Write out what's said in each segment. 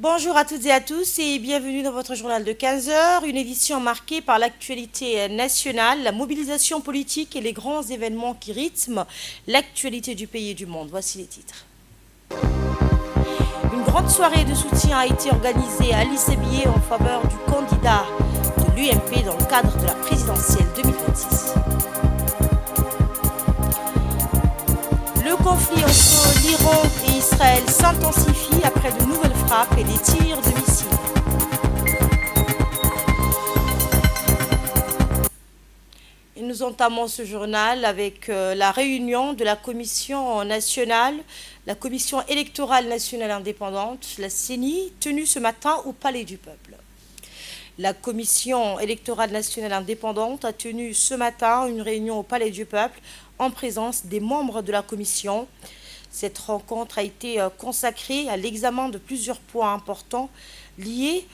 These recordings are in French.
Bonjour à toutes et à tous et bienvenue dans votre journal de 15 heures, une édition marquée par l'actualité nationale, la mobilisation politique et les grands événements qui rythment l'actualité du pays et du monde. Voici les titres. Une grande soirée de soutien a été organisée à Alice Abié en faveur du candidat de l'UMP dans le cadre de la présidentielle 2026. Le conflit entre l'Iran et Israël s'intensifie après de nouvelles frappes et des tirs de missiles. Et nous entamons ce journal avec la réunion de la Commission nationale, la Commission électorale nationale indépendante, la CENI, tenue ce matin au Palais du Peuple. La Commission électorale nationale indépendante a tenu ce matin une réunion au Palais du Peuple en présence des membres de la Commission. Cette rencontre a été consacrée à l'examen de plusieurs points importants liés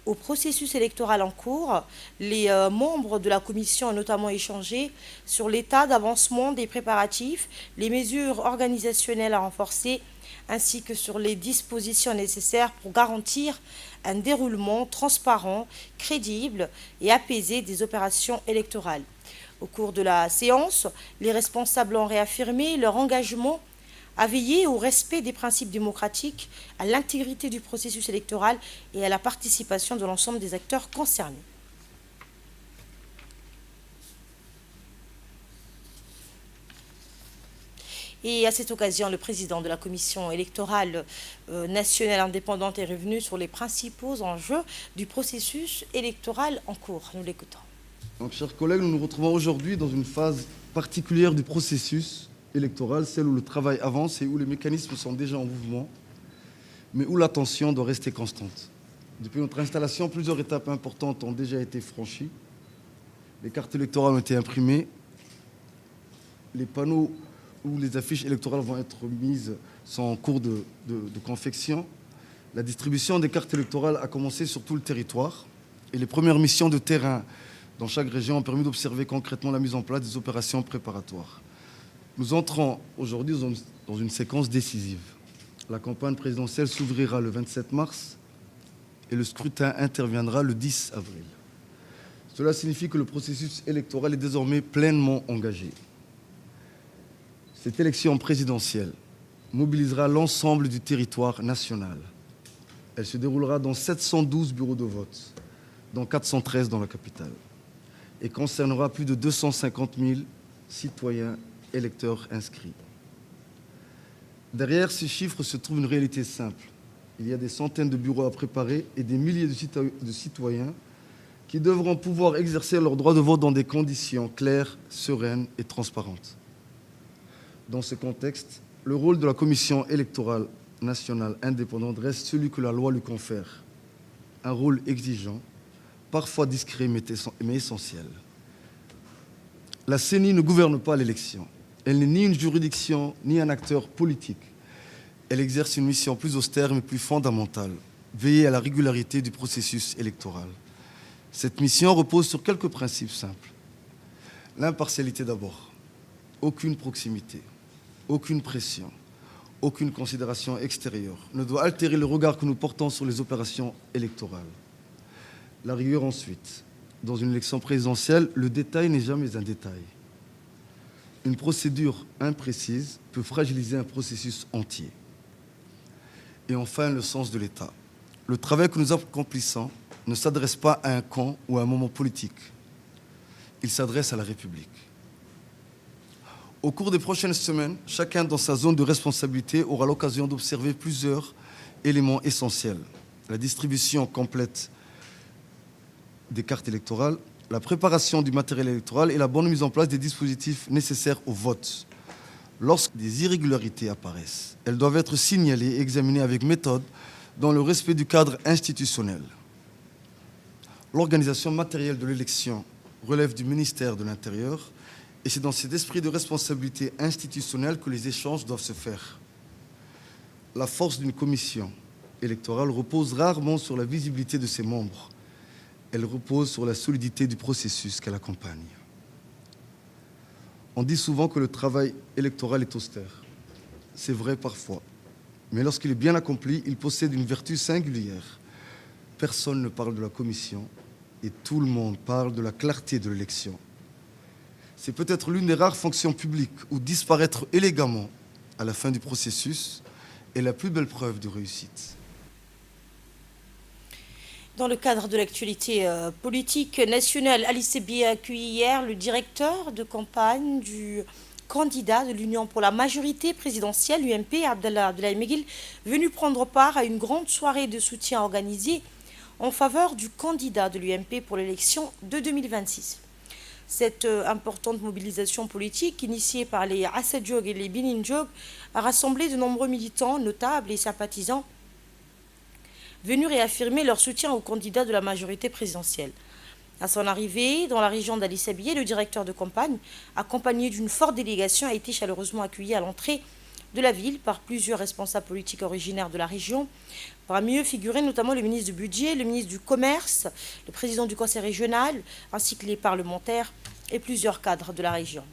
au processus électoral en cours. Les membres de la Commission ont notamment échangé sur l'état d'avancement des préparatifs, les mesures organisationnelles à renforcer, ainsi que sur les dispositions nécessaires pour garantir un déroulement transparent, crédible et apaisé des opérations électorales. Au cours de la séance, les responsables ont réaffirmé leur engagement à veiller au respect des principes démocratiques, à l'intégrité du processus électoral et à la participation de l'ensemble des acteurs concernés. Et à cette occasion, le président de la Commission électorale nationale indépendante est revenu sur les principaux enjeux du processus électoral en cours. Nous l'écoutons. Donc, chers collègues, nous nous retrouvons aujourd'hui dans une phase particulière du processus électoral, celle où le travail avance et où les mécanismes sont déjà en mouvement, mais où l'attention doit rester constante. Depuis notre installation, plusieurs étapes importantes ont déjà été franchies. Les cartes électorales ont été imprimées, les panneaux où les affiches électorales vont être mises sont en cours de confection. La distribution des cartes électorales a commencé sur tout le territoire et les premières missions de terrain dans chaque région ont permis d'observer concrètement la mise en place des opérations préparatoires. Nous entrons aujourd'hui dans une séquence décisive. La campagne présidentielle s'ouvrira le 27 mars et le scrutin interviendra le 10 avril. Cela signifie que le processus électoral est désormais pleinement engagé. Cette élection présidentielle mobilisera l'ensemble du territoire national. Elle se déroulera dans 712 bureaux de vote, dont 413 dans la capitale, et concernera plus de 250 000 citoyens électeurs inscrits. Derrière ces chiffres se trouve une réalité simple. Il y a des centaines de bureaux à préparer et des milliers de citoyens qui devront pouvoir exercer leur droit de vote dans des conditions claires, sereines et transparentes. Dans ce contexte, le rôle de la Commission électorale nationale indépendante reste celui que la loi lui confère. Un rôle exigeant, parfois discret mais essentiel. La CENI ne gouverne pas l'élection. Elle n'est ni une juridiction, ni un acteur politique. Elle exerce une mission plus austère mais plus fondamentale, veiller à la régularité du processus électoral. Cette mission repose sur quelques principes simples. L'impartialité d'abord, aucune proximité, aucune pression, aucune considération extérieure ne doit altérer le regard que nous portons sur les opérations électorales. La rigueur ensuite. Dans une élection présidentielle, le détail n'est jamais un détail. Une procédure imprécise peut fragiliser un processus entier. Et enfin, le sens de l'État. Le travail que nous accomplissons ne s'adresse pas à un camp ou à un moment politique. Il s'adresse à la République. Au cours des prochaines semaines, chacun dans sa zone de responsabilité aura l'occasion d'observer plusieurs éléments essentiels. La distribution complète des cartes électorales, la préparation du matériel électoral et la bonne mise en place des dispositifs nécessaires au vote. Lorsque des irrégularités apparaissent, elles doivent être signalées et examinées avec méthode dans le respect du cadre institutionnel. L'organisation matérielle de l'élection relève du ministère de l'Intérieur et c'est dans cet esprit de responsabilité institutionnelle que les échanges doivent se faire. La force d'une commission électorale repose rarement sur la visibilité de ses membres. Elle repose sur la solidité du processus qu'elle accompagne. On dit souvent que le travail électoral est austère. C'est vrai parfois. Mais lorsqu'il est bien accompli, il possède une vertu singulière. Personne ne parle de la commission et tout le monde parle de la clarté de l'élection. C'est peut-être l'une des rares fonctions publiques où disparaître élégamment à la fin du processus est la plus belle preuve de réussite. Dans le cadre de l'actualité politique nationale, Ali Sebi a accueilli hier le directeur de campagne du candidat de l'Union pour la majorité présidentielle, l'UMP, Abdallah Meguil, venu prendre part à une grande soirée de soutien organisée en faveur du candidat de l'UMP pour l'élection de 2026. Cette importante mobilisation politique, initiée par les Assad Diog et les Benin Diog, a rassemblé de nombreux militants, notables et sympathisants venus réaffirmer leur soutien au candidat de la majorité présidentielle. À son arrivée dans la région d'Ali Sabieh, le directeur de campagne, accompagné d'une forte délégation, a été chaleureusement accueilli à l'entrée de la ville par plusieurs responsables politiques originaires de la région. Parmi eux figuraient notamment le ministre du Budget, le ministre du Commerce, le président du conseil régional, ainsi que les parlementaires et plusieurs cadres de la région.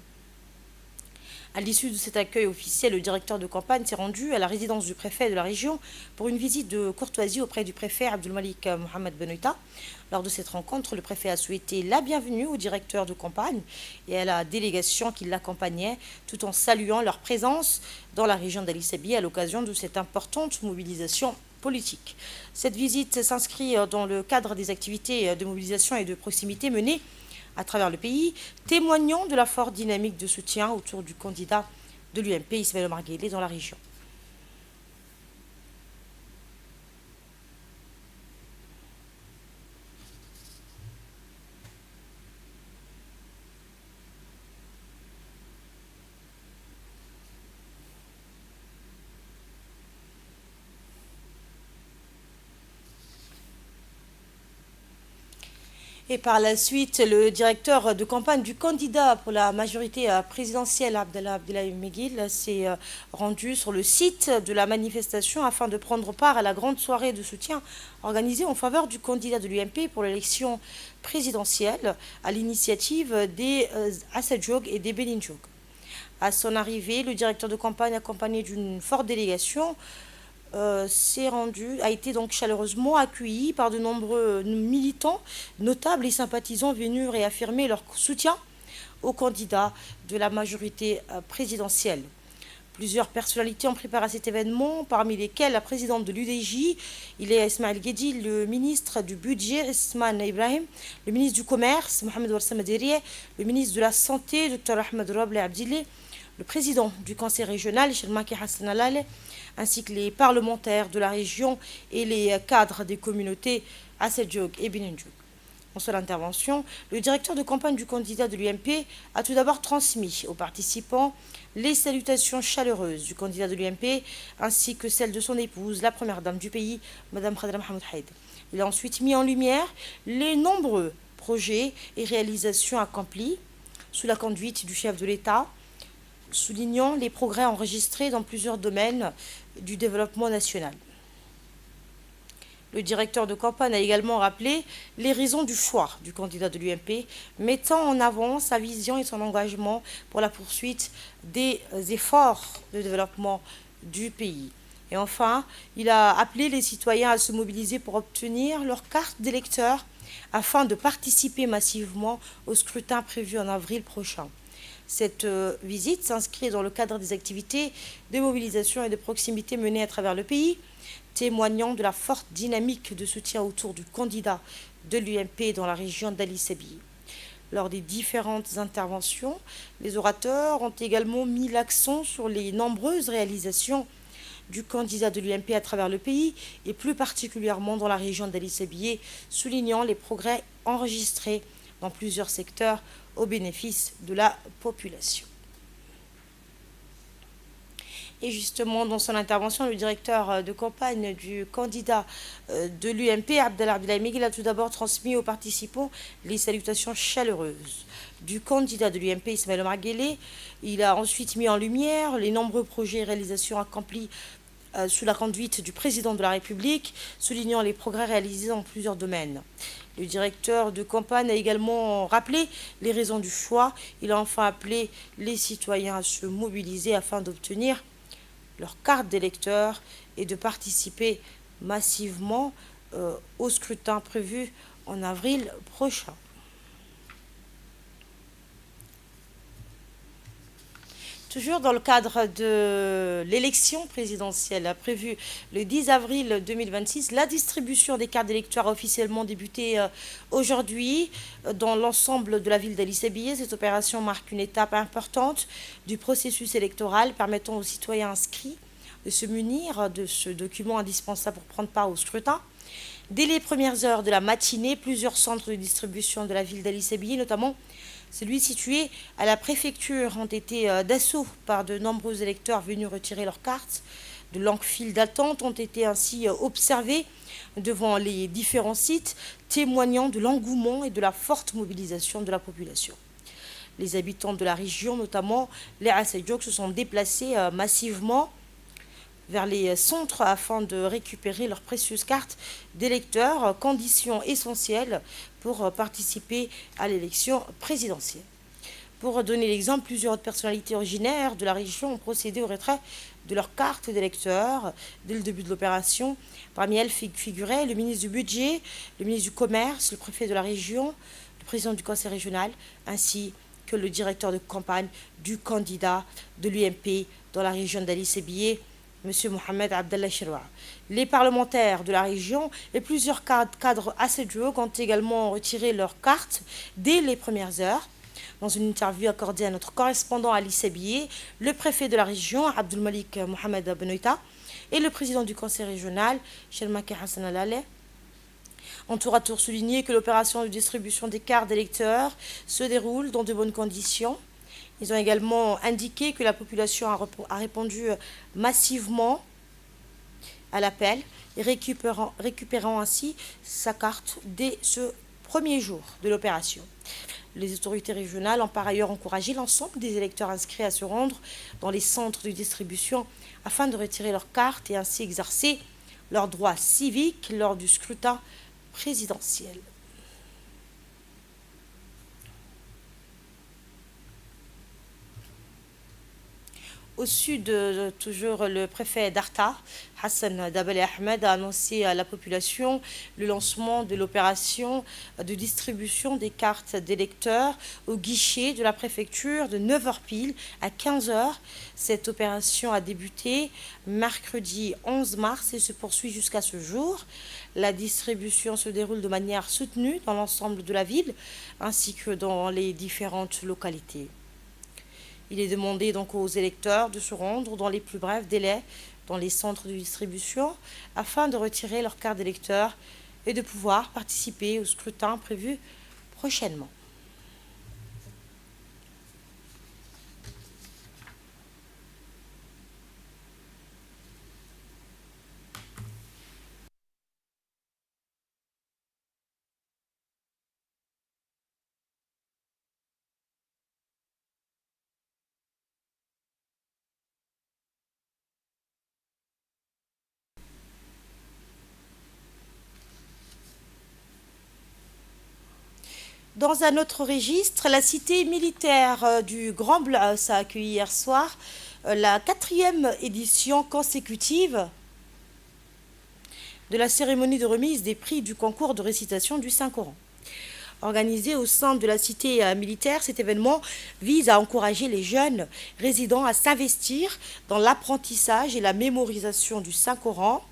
À l'issue de cet accueil officiel, le directeur de campagne s'est rendu à la résidence du préfet de la région pour une visite de courtoisie auprès du préfet Abdelmalik Mohamed Benoïta. Lors de cette rencontre, le préfet a souhaité la bienvenue au directeur de campagne et à la délégation qui l'accompagnait, tout en saluant leur présence dans la région d'Ali Sabieh à l'occasion de cette importante mobilisation politique. Cette visite s'inscrit dans le cadre des activités de mobilisation et de proximité menées à travers le pays, témoignant de la forte dynamique de soutien autour du candidat de l'UMP, Ismaël Omar Guelleh, dans la région. Et par la suite, le directeur de campagne du candidat pour la majorité présidentielle, Abdallah Meguil, s'est rendu sur le site de la manifestation afin de prendre part à la grande soirée de soutien organisée en faveur du candidat de l'UMP pour l'élection présidentielle à l'initiative des Assad Diog et des Benin Diog. À son arrivée, le directeur de campagne, accompagné d'une forte délégation, a été donc chaleureusement accueilli par de nombreux militants, notables et sympathisants venus réaffirmer leur soutien au candidat de la majorité présidentielle. Plusieurs personnalités ont préparé à cet événement, parmi lesquelles la présidente de l'UDJ, il est Ismaël Guedi, le ministre du Budget, Ismaël Ibrahim, le ministre du Commerce, Mohamed Warsam Adirieh, le ministre de la Santé, Dr Ahmed Roble Abdileh, le président du conseil régional, Chelmaki Hassan Alale, ainsi que les parlementaires de la région et les cadres des communautés Assad Diog et Benin Diog. En seule intervention, le directeur de campagne du candidat de l'UMP a tout d'abord transmis aux participants les salutations chaleureuses du candidat de l'UMP ainsi que celles de son épouse, la première dame du pays, Mme Khadra Mohamed Haïd. Il a ensuite mis en lumière les nombreux projets et réalisations accomplis sous la conduite du chef de l'État, soulignant les progrès enregistrés dans plusieurs domaines du développement national. Le directeur de campagne a également rappelé les raisons du choix du candidat de l'UMP, mettant en avant sa vision et son engagement pour la poursuite des efforts de développement du pays. Et enfin, il a appelé les citoyens à se mobiliser pour obtenir leur carte d'électeur afin de participer massivement au scrutin prévu en avril prochain. Cette visite s'inscrit dans le cadre des activités de mobilisation et de proximité menées à travers le pays, témoignant de la forte dynamique de soutien autour du candidat de l'UMP dans la région d'Ali Sabieh. Lors des différentes interventions, les orateurs ont également mis l'accent sur les nombreuses réalisations du candidat de l'UMP à travers le pays et plus particulièrement dans la région d'Ali Sabieh, soulignant les progrès enregistrés dans plusieurs secteurs au bénéfice de la population. Et justement, dans son intervention, le directeur de campagne du candidat de l'UMP, Abdallah Meguil, a tout d'abord transmis aux participants les salutations chaleureuses du candidat de l'UMP, Ismaël Omar Guelleh. Il a ensuite mis en lumière les nombreux projets et réalisations accomplis sous la conduite du président de la République, soulignant les progrès réalisés dans plusieurs domaines. Le directeur de campagne a également rappelé les raisons du choix. Il a enfin appelé les citoyens à se mobiliser afin d'obtenir leur carte d'électeur et de participer massivement au scrutin prévu en avril prochain. Toujours dans le cadre de l'élection présidentielle prévue le 10 avril 2026, la distribution des cartes d'électeurs a officiellement débuté aujourd'hui dans l'ensemble de la ville d'Ali Sabieh. Cette opération marque une étape importante du processus électoral permettant aux citoyens inscrits de se munir de ce document indispensable pour prendre part au scrutin. Dès les premières heures de la matinée, plusieurs centres de distribution de la ville d'Ali Sabieh, notamment celui situé à la préfecture, ont été d'assaut par de nombreux électeurs venus retirer leurs cartes. De longues files d'attente ont été ainsi observées devant les différents sites, témoignant de l'engouement et de la forte mobilisation de la population. Les habitants de la région, notamment les Assaïdjouk, se sont déplacés massivement vers les centres afin de récupérer leurs précieuses cartes d'électeurs, condition essentielle pour participer à l'élection présidentielle. Pour donner l'exemple, plusieurs personnalités originaires de la région ont procédé au retrait de leurs cartes d'électeurs dès le début de l'opération. Parmi elles figuraient le ministre du Budget, le ministre du Commerce, le préfet de la région, le président du conseil régional, ainsi que le directeur de campagne du candidat de l'UMP dans la région d'Ali Sabieh, M. Mohamed Abdallah Chiroua. Les parlementaires de la région et plusieurs cadres Assaïdjouk ont également retiré leurs cartes dès les premières heures. Dans une interview accordée à notre correspondant Ali Sabieh, le préfet de la région, Abdul Malik Mohamed Benoïta, et le président du conseil régional, Chelmaki Hassan Al-Ale, ont tour à tour souligné que l'opération de distribution des cartes d'électeurs se déroule dans de bonnes conditions. Ils ont également indiqué que la population a répondu massivement à l'appel et récupérant ainsi sa carte dès ce premier jour de l'opération. Les autorités régionales ont par ailleurs encouragé l'ensemble des électeurs inscrits à se rendre dans les centres de distribution afin de retirer leurs cartes et ainsi exercer leurs droits civiques lors du scrutin présidentiel. Au sud, toujours le préfet d'Arta, Hassan Dabali Ahmed, a annoncé à la population le lancement de l'opération de distribution des cartes d'électeurs au guichet de la préfecture de 9h pile à 15h. Cette opération a débuté mercredi 11 mars et se poursuit jusqu'à ce jour. La distribution se déroule de manière soutenue dans l'ensemble de la ville ainsi que dans les différentes localités. Il est demandé donc aux électeurs de se rendre dans les plus brefs délais dans les centres de distribution afin de retirer leur carte d'électeur et de pouvoir participer au scrutin prévu prochainement. Dans un autre registre, la cité militaire du Grand Blaas a accueilli hier soir la 4e édition consécutive de la cérémonie de remise des prix du concours de récitation du Saint-Coran. Organisé au sein de la cité militaire, cet événement vise à encourager les jeunes résidents à s'investir dans l'apprentissage et la mémorisation du Saint-Coran.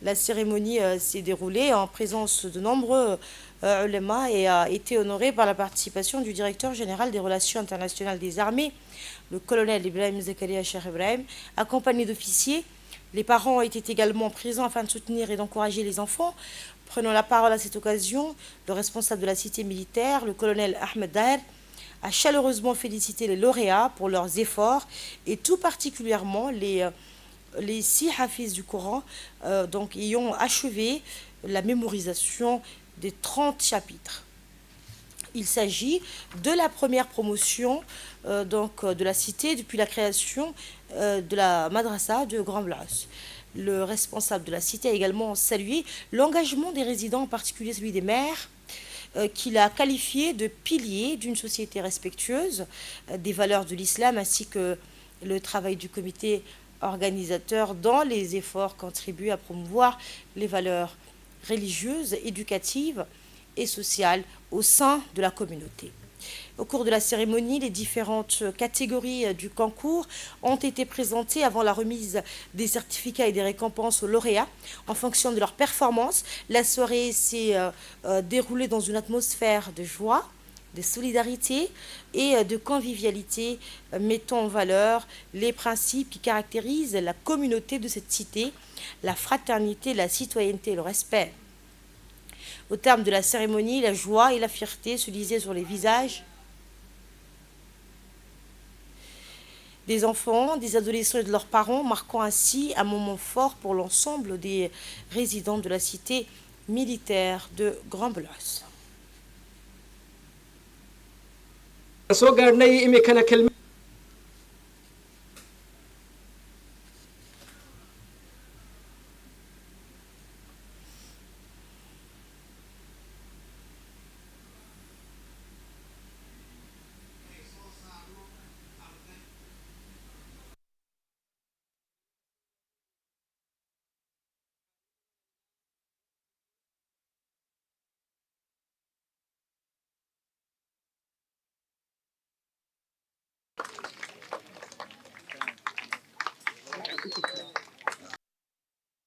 La cérémonie s'est déroulée en présence de nombreux ulama et a été honorée par la participation du directeur général des relations internationales des armées, le colonel Ibrahim Zakaria Cheikh Ibrahim, accompagné d'officiers. Les parents étaient également présents afin de soutenir et d'encourager les enfants. Prenant la parole à cette occasion, le responsable de la cité militaire, le colonel Ahmed Daher, a chaleureusement félicité les lauréats pour leurs efforts et tout particulièrement les 6 hafiz du Coran donc ayant achevé la mémorisation des 30 chapitres. Il s'agit de la première promotion de la cité depuis la création de la madrasa de Grand Blaas. Le responsable de la cité a également salué l'engagement des résidents, en particulier celui des maires, qu'il a qualifié de pilier d'une société respectueuse des valeurs de l'islam, ainsi que le travail du comité organisateur dont les efforts contribuent à promouvoir les valeurs religieuses, éducatives et sociales au sein de la communauté. Au cours de la cérémonie, les différentes catégories du concours ont été présentées avant la remise des certificats et des récompenses aux lauréats en fonction de leur performance. La soirée s'est déroulée dans une atmosphère de joie, de solidarité et de convivialité, mettant en valeur les principes qui caractérisent la communauté de cette cité, la fraternité, la citoyenneté et le respect. Au terme de la cérémonie, la joie et la fierté se lisaient sur les visages des enfants, des adolescents et de leurs parents, marquant ainsi un moment fort pour l'ensemble des résidents de la cité militaire de Grand-Belosse.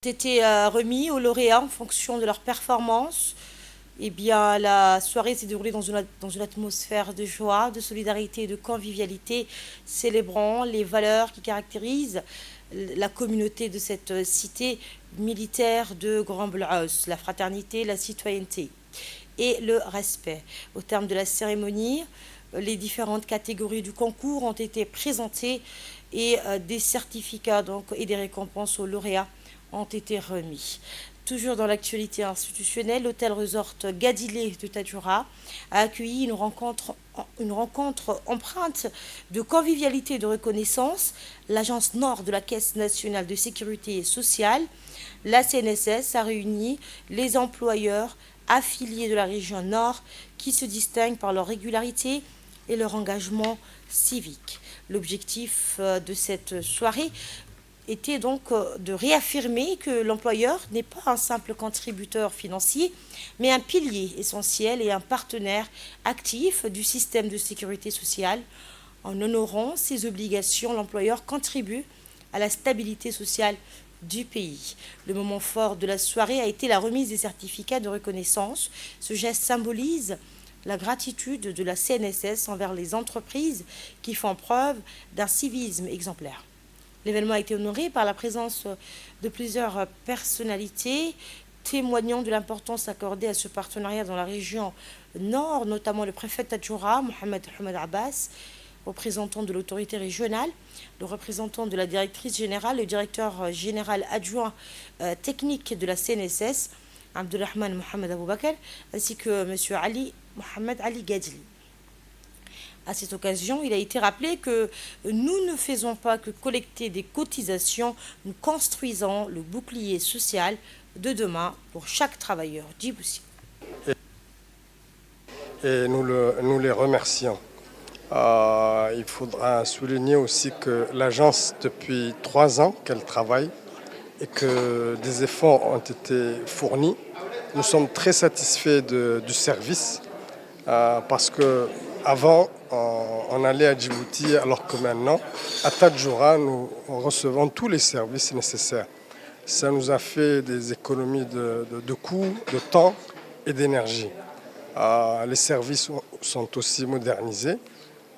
Été remis aux lauréats en fonction de leur performance. Eh bien, la soirée s'est déroulée dans une atmosphère de joie, de solidarité et de convivialité, célébrant les valeurs qui caractérisent la communauté de cette cité militaire de Grand-Belosse, la fraternité, la citoyenneté et le respect. Au terme de la cérémonie, les différentes catégories du concours ont été présentées et des certificats et des récompenses aux lauréats ont été remis. Toujours dans l'actualité institutionnelle, l'hôtel resort Gadilé de Tadjoura a accueilli une rencontre empreinte de convivialité et de reconnaissance. L'agence Nord de la Caisse nationale de sécurité sociale, la CNSS, a réuni les employeurs affiliés de la région Nord qui se distinguent par leur régularité et leur engagement civique. L'objectif de cette soirée était donc de réaffirmer que l'employeur n'est pas un simple contributeur financier, mais un pilier essentiel et un partenaire actif du système de sécurité sociale. En honorant ses obligations, l'employeur contribue à la stabilité sociale du pays. Le moment fort de la soirée a été la remise des certificats de reconnaissance. Ce geste symbolise la gratitude de la CNSS envers les entreprises qui font preuve d'un civisme exemplaire. L'événement a été honoré par la présence de plusieurs personnalités témoignant de l'importance accordée à ce partenariat dans la région Nord, notamment le préfet de Tadjoura, Mohamed Abbas, représentant de l'autorité régionale, le représentant de la directrice générale, le directeur général adjoint technique de la CNSS, Abdulrahman Mohamed Aboubakar, ainsi que M. Mohamed Ali Gadli. À cette occasion, il a été rappelé que nous ne faisons pas que collecter des cotisations, nous construisons le bouclier social de demain pour chaque travailleur djiboutien. Et nous les remercions. Il faudra souligner aussi que l'agence, depuis 3 ans qu'elle travaille et que des efforts ont été fournis, nous sommes très satisfaits du service parce que avant, on allait à Djibouti, alors que maintenant, à Tadjoura, nous recevons tous les services nécessaires. Ça nous a fait des économies de coûts, de temps et d'énergie. Les services sont aussi modernisés.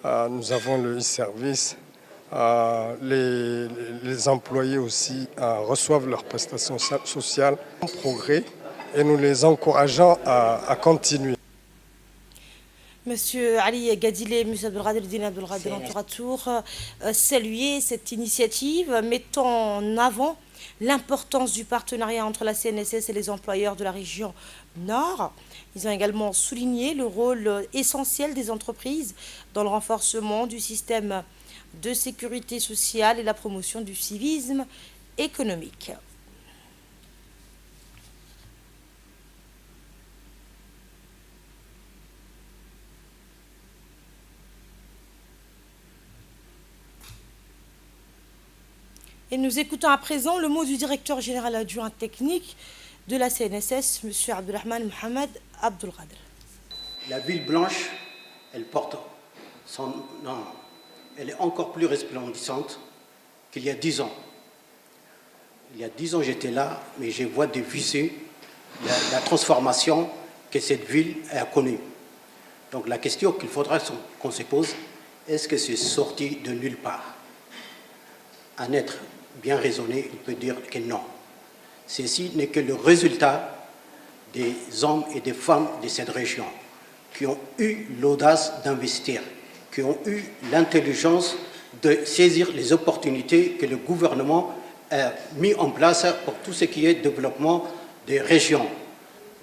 Nous avons le e-service. Les employés aussi reçoivent leurs prestations sociales en progrès et nous les encourageons à continuer. Monsieur Ali Gadilé, Monsieur Abdelradel Touratour, saluer cette initiative mettant en avant l'importance du partenariat entre la CNSS et les employeurs de la région Nord. Ils ont également souligné le rôle essentiel des entreprises dans le renforcement du système de sécurité sociale et la promotion du civisme économique. Et nous écoutons à présent le mot du directeur général adjoint technique de la CNSS, M. Abdelrahman Mohamed Abdelkader. La ville blanche, elle porte son nom. Elle est encore plus resplendissante qu'il y a 10 ans. Il y a 10 ans, j'étais là, mais je vois de visu la transformation que cette ville a connue. Donc la question qu'il faudra qu'on se pose, est-ce que c'est sorti de nulle part? Un être bien raisonné, il peut dire que non. Ceci n'est que le résultat des hommes et des femmes de cette région qui ont eu l'audace d'investir, qui ont eu l'intelligence de saisir les opportunités que le gouvernement a mis en place pour tout ce qui est développement des régions.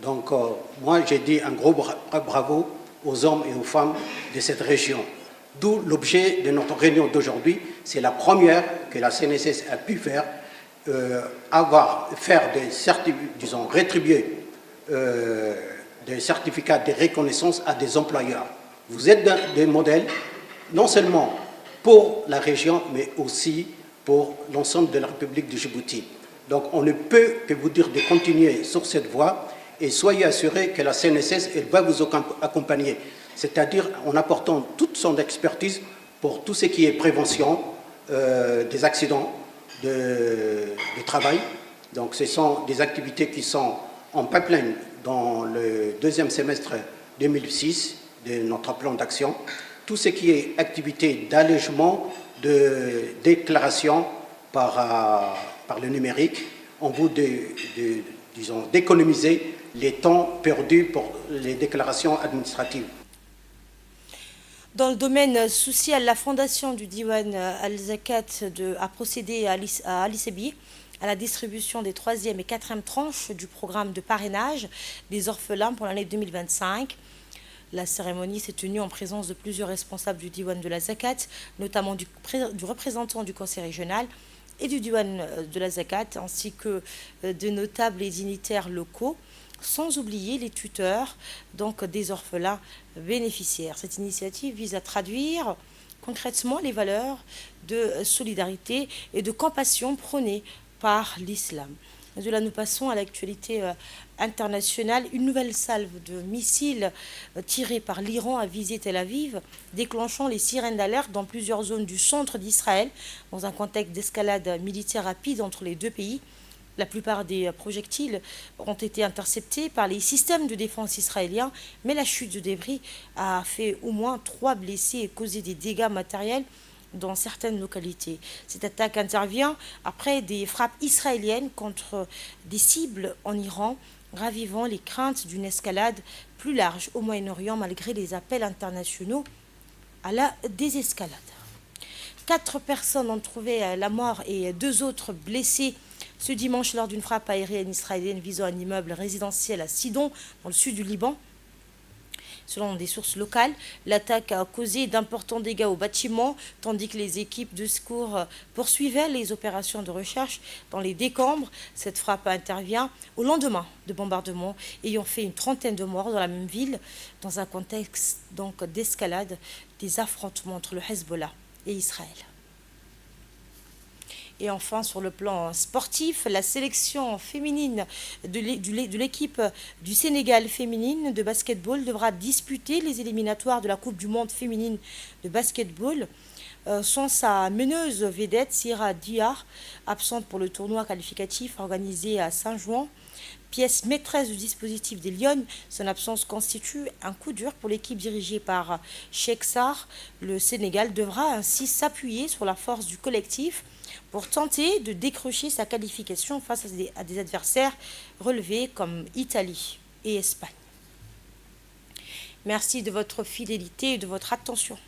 Donc, moi, j'ai dit un gros bravo aux hommes et aux femmes de cette région. D'où l'objet de notre réunion d'aujourd'hui. C'est la première que la CNSS a pu faire, rétribuer des certificats de reconnaissance à des employeurs. Vous êtes des modèles, non seulement pour la région, mais aussi pour l'ensemble de la République de Djibouti. Donc on ne peut que vous dire de continuer sur cette voie et soyez assurés que la CNSS elle va vous accompagner, c'est-à-dire en apportant toute son expertise pour tout ce qui est prévention des accidents de travail. Donc ce sont des activités qui sont en pipeline dans le deuxième semestre 2006 de notre plan d'action. Tout ce qui est activité d'allègement de déclaration par le numérique, en vue d'économiser les temps perdus pour les déclarations administratives. Dans le domaine social, la fondation du Diwan Al-Zakat a procédé à l'ICB à la distribution des 3e et 4e tranches du programme de parrainage des orphelins pour l'année 2025. La cérémonie s'est tenue en présence de plusieurs responsables du Diwan de la Zakat, notamment du représentant du conseil régional et du Diwan de la Zakat, ainsi que de notables et dignitaires locaux, sans oublier les tuteurs donc des orphelins bénéficiaires. Cette initiative vise à traduire concrètement les valeurs de solidarité et de compassion prônées par l'islam. De là, nous passons à l'actualité internationale. Une nouvelle salve de missiles tirés par l'Iran a visé Tel Aviv, déclenchant les sirènes d'alerte dans plusieurs zones du centre d'Israël, dans un contexte d'escalade militaire rapide entre les deux pays. La plupart des projectiles ont été interceptés par les systèmes de défense israéliens, mais la chute de débris a fait au moins 3 blessés et causé des dégâts matériels dans certaines localités. Cette attaque intervient après des frappes israéliennes contre des cibles en Iran, ravivant les craintes d'une escalade plus large au Moyen-Orient malgré les appels internationaux à la désescalade. 4 personnes ont trouvé la mort et 2 autres blessés ce dimanche lors d'une frappe aérienne israélienne visant un immeuble résidentiel à Sidon, dans le sud du Liban. Selon des sources locales, l'attaque a causé d'importants dégâts au bâtiment, tandis que les équipes de secours poursuivaient les opérations de recherche dans les décombres. Cette frappe intervient au lendemain de bombardements ayant fait une 30aine de morts dans la même ville, dans un contexte donc d'escalade des affrontements entre le Hezbollah et Israël. Et enfin, sur le plan sportif, la sélection féminine de l'équipe du Sénégal féminine de basketball devra disputer les éliminatoires de la Coupe du monde féminine de basketball sans sa meneuse vedette Sira Diar, absente pour le tournoi qualificatif organisé à Saint-Jouan. Pièce maîtresse du dispositif des Lionnes, son absence constitue un coup dur pour l'équipe dirigée par Cheikh Sarr. Le Sénégal devra ainsi s'appuyer sur la force du collectif pour tenter de décrocher sa qualification face à des adversaires relevés comme Italie et Espagne. Merci de votre fidélité et de votre attention.